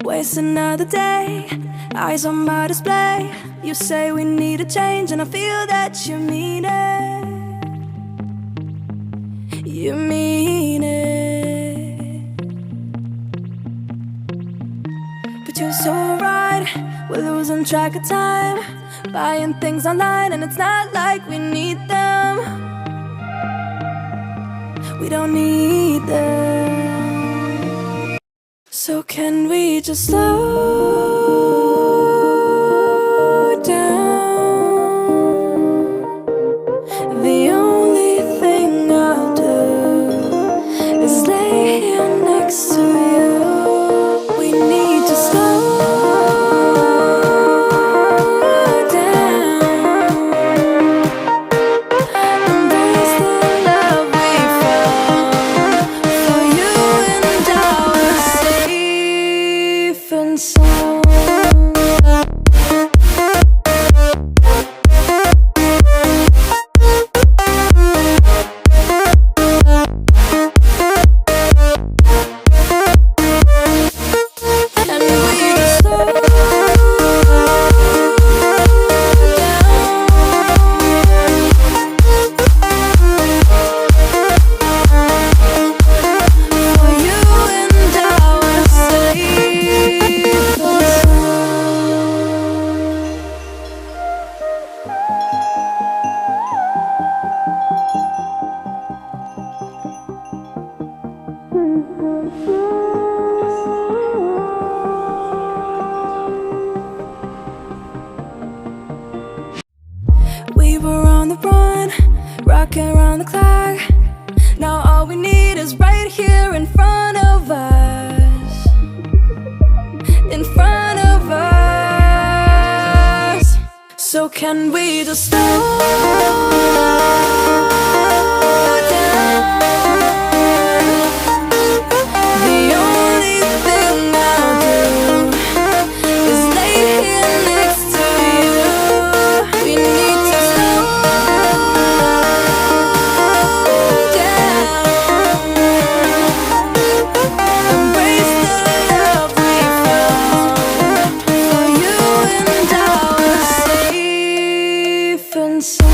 Waste another day, eyes on my display. You say we need a change, and I feel that you mean it. You mean it. But you're so right, we're losing track of time, buying things online, and it's not like we need them. We don't need them. So can we just slow down? The only thing I'll do is lay here next to you. We need to slow down. Embrace the love we found. For you and I were safe and sound. We were on the run, rocking around the clock. Now all we need is right here in front of us. In front of us. So can we just slow down? The only thing I'll do is lay here next to you. We need to slow down. Embrace the love we found. For you and I were safe and sound.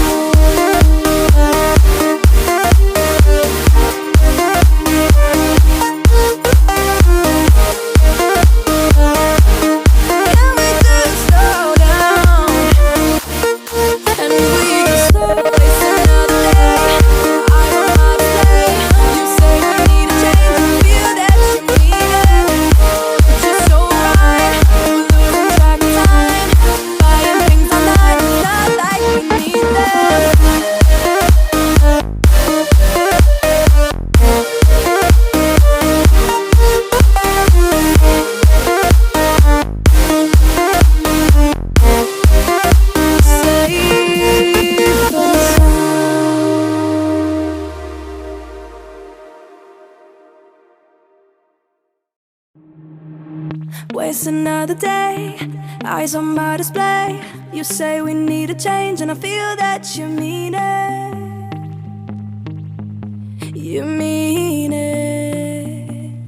Can we just slow down? And we just slow. Waste another day, I don't know to say. You say we need a change, and feel that you mean it. But you're so right, we're losing track of time, buying things online, it's not like we need them. Safe and sound. Waste another day, eyes on my display. You say we need a change, and I feel that you mean it. You mean it.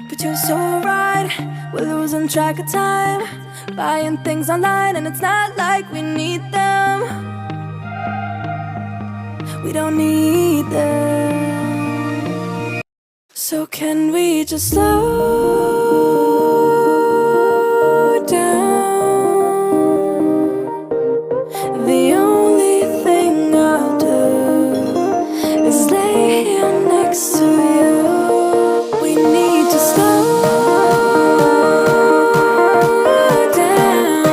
But you're so right, we're losing track of time, buying things online, and it's not like we need them. We don't need them. So can we just slow down? The only thing I'll do is lay here next to you. We need to slow down.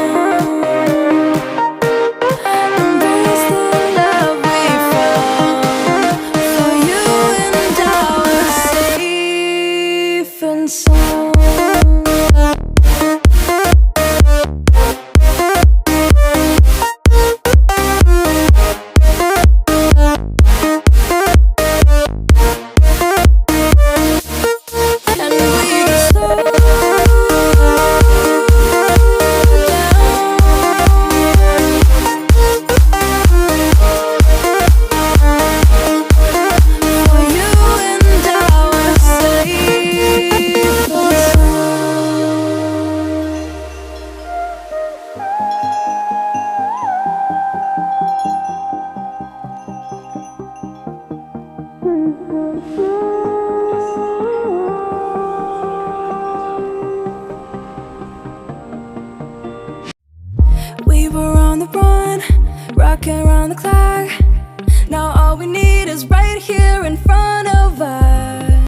Embrace the love we found. For you and I were safe and sound. on the run, rocking around the clock. Now all we need is right here in front of